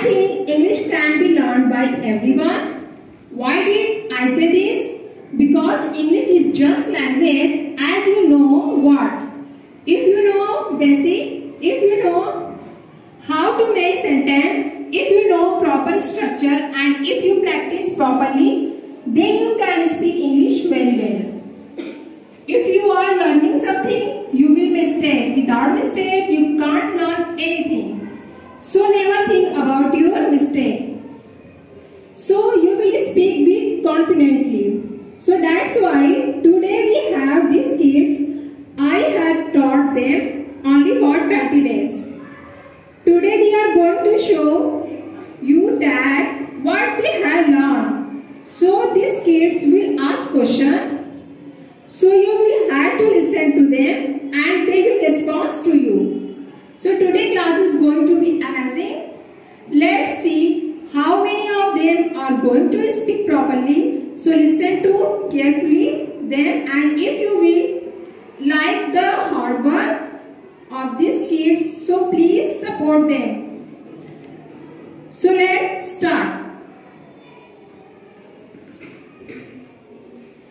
think English can be learned by everyone. Why did I say this? Because English is just language as you know what. If you know basic, if you know how to make sentence, if you know proper structure and if you practice properly, then you can speak English very well. If you are learning something, you will mistake. Without mistake, you can't learn anything. So never think about your mistake. So you will speak with confidently. So that's why today we have these kids. I have taught them only for 20 days. Today they are going to show you that what they have learned. So these kids will ask questions. So you will have to listen to them and they will respond to you. So today class is going to be amazing. Let's see how many of them are going to speak properly. So listen to carefully them, and if you will like the hard work of these kids, so please support them. So let's start.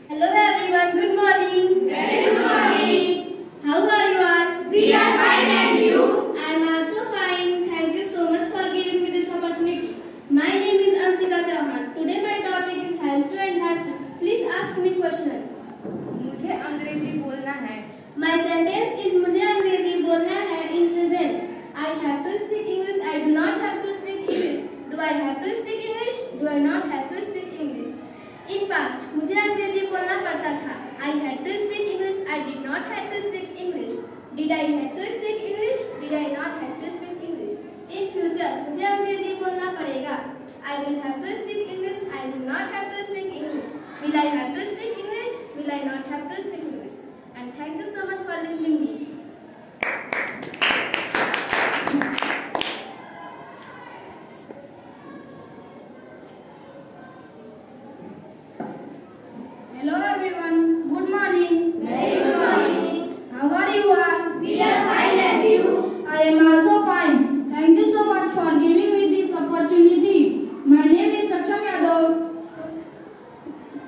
Hello everyone, good morning. Very good morning. How are you all? We are fine, and you? I am also fine. Thank you so much for giving me this opportunity. My name is Ansika Chauhan. Today my topic is has to and have to. Please ask me question. मुझे अंग्रेजी बोलना है. My sentence is मुझे अंग्रेजी बोलना है in present. I have to speak English. I do not have to speak English. Do I have to speak English? Do I not have to speak English? In past, मुझे अंग्रेजी बोलना पड़ता था. I had to speak English. I did not have to speak English. Did I have to speak English? Did I not have to speak English? In future, मुझे अंग्रेजी बोलना पड़ेगा. I will have to speak English. I will not have to speak English. Will I have to speak English? Will I not have to speak English? And thank you so much for listening me. Hello everyone, good morning. Very good morning. How are you all? We are fine, and you? I am also fine. Thank you so much for giving me this opportunity. My name is Saksham Yadav.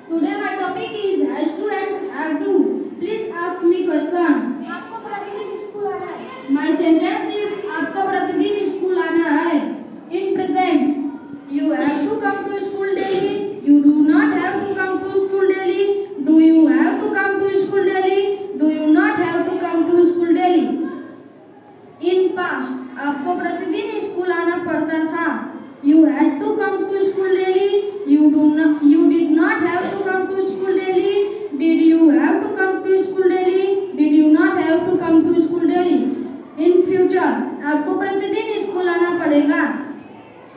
Today my topic is has to and have to. Please ask me question. आपको प्रतिदिन school आना है. My sentence is आपको प्रतिदिन school आना है. In present, you have to come to school daily. You do not have to come to school daily. Do you have to come to school daily? Do you not have to come to school daily? In past, आपको प्रतिदिन school आना पड़ता था. You had to come to school daily. You did not have to come to school daily. Did you have to come to school daily? Did you not have to come to school daily? In future, आपको प्रतिदिन school आना पड़ेगा.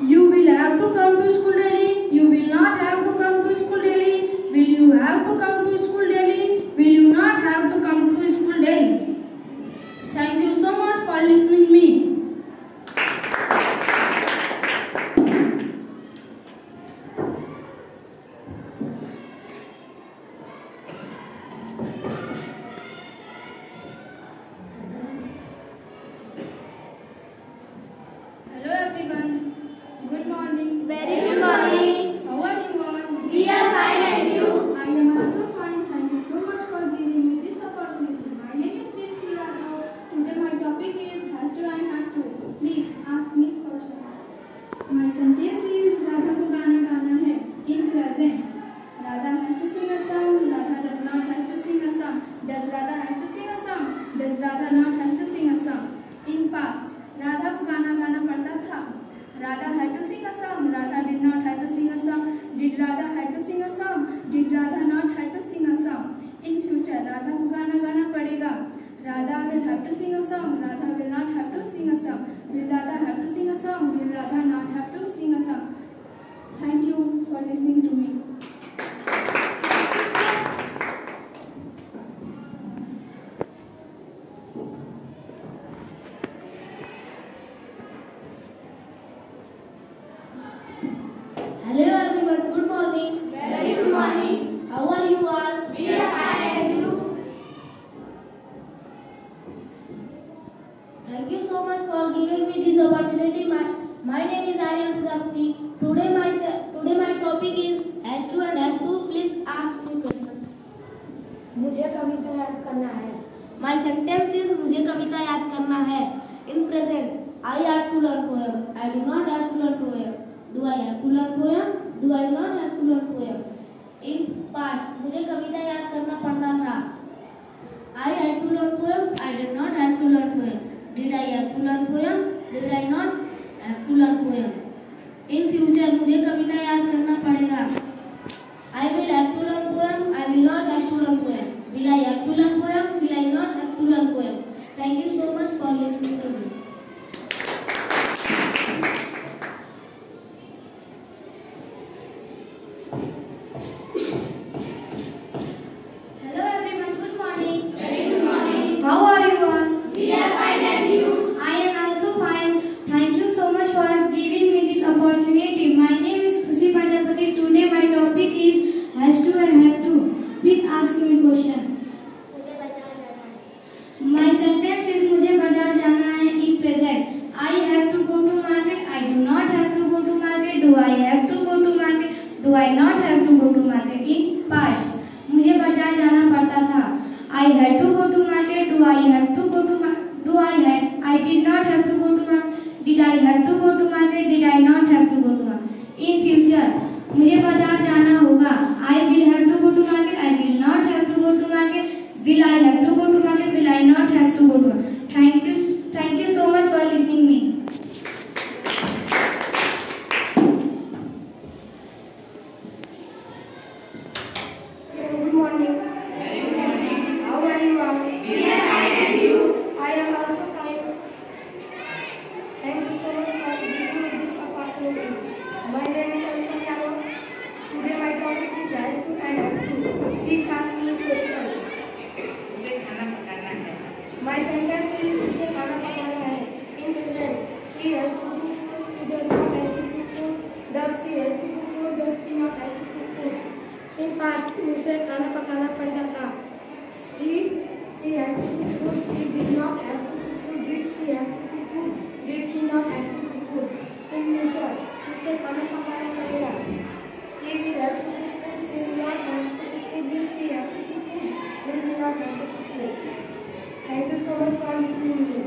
You will have to come to school daily. You will not have to come to school daily. Will you have to come to school daily? Will you not have to come to school daily? Thank you so much for listening to me. Hello everyone, good morning. Very good morning. How are you all? We are fine, and you? I am also fine. Thank you so much for giving me this opportunity. My name is Srishti Yadav. Today my topic is has to and have to. Please ask me question. My sentence is Radha को गाना गाना है. In present, Radha has to sing a song. Radha does not has to sing a song. Does Radha has to sing a song? Does Radha not has to sing a song? In past, Radha को गाना गाना पड़ता था. Radha had to sing a song. Radha did not have to sing a song. Did Radha had to sing a song? Did Radha not had to sing a song? In future, Radha को गाना गाना पड़ेगा. Radha will have to sing a song. Radha will not have to sing a song. Will Radha have to sing a song? Will Radha not have to sing a song? Thank you for listening to me. Hello everyone, good morning. Very good morning. How are you all? We are fine, and you? Thank you so much for giving me this opportunity. My name is Aryan Prajapati. Today my topic is has to and have to. Please ask me question. मुझे कविता याद करना है. My sentence is मुझे कविता याद करना है. In present, I have to learn poem. I do not have to learn poem. Do I have to learn poem? Do I not have to learn poem? In past, मुझे कविता याद करना पड़ता था. I had to learn poem. I did not have to learn poem. Did I have to learn poem? Did I not have to learn poem? In future, मुझे कविता याद करना पड़ेगा. I will have to learn poem. I will not have to learn poem. Will I have to learn poem? Will I not have to learn poem? Thank you so much for listening to me. Hello everyone, good morning. Very good morning. How are you all? We are fine and you? I am also fine. Thank you so much for giving me this opportunity. My name is Khushi Prajapati. Today my topic is has to and have to. Please ask me question. मुझे बाजार जाना है. My sentence is मुझे बाजार जाना है. In present, I have to go to market. I do not have to go to market. Do I have to go to market? Do I not have to go to market? In past, मुझे बाजार जाना पड़ता था. I had to go to market. Do I have to go to market? I did not have to go to market. Did I have to go to market? Did I not have to go to market? In future, मुझे बाजार जाना होगा. I will have to go to market. I will not have to go to market. Will I have to go to market? Will I not have to go to market? Thank you so much for listening me. Good morning. Very good morning. How are you all? We are fine and you? I am also fine. Thank you so much for giving me this opportunity. My name is Anupam Yadav. Today my topic is has to and have to. Please ask me question. उसे खाना पकाना है. My sentence is उसे खाना पकाना है. In present, she has to cook food. She does not have to cook food. Does she have to cook food? Does she not have to cook food? In past, उसे खाना पकाना पड़ता था. She had to cook food. She did not have to cook food. Did she have to cook food? Did she not have to cook food? In future, उसे खाना पकाना पड़ेगा. She will have to cook food. She will not have to cook food. Did she have to cook food? Did she not have to cook food? Thank you so much for listening to me.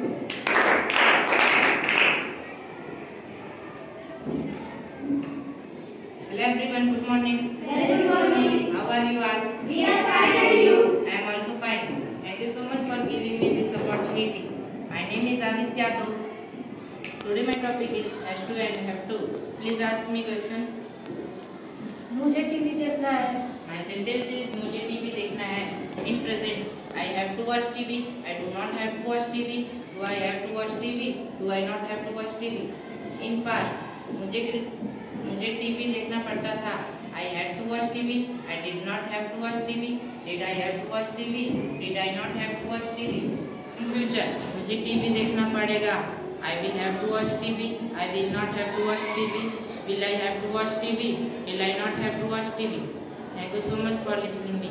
Hello everyone, good morning. Very good morning. How are you all? We are fine and you? I am also fine. Thank you so much for giving me this opportunity. My name is Aditya Yadav. Today my topic is has to and have to. Please ask me question. मुझे TV देखना है. My sentence is मुझे TV देखना है. In present, I have to watch TV. I do not have to watch TV. Do I have to watch TV? Do I not have to watch TV? In past, मुझे TV देखना पड़ता था. I had to watch TV. I did not have to watch TV. Did I have to watch TV? Did I not have to watch TV? In future, मुझे TV देखना पड़ेगा. I will have to watch TV. I will not have to watch TV. Will I have to watch TV? Will I not have to watch TV? Thank you so much for listening me.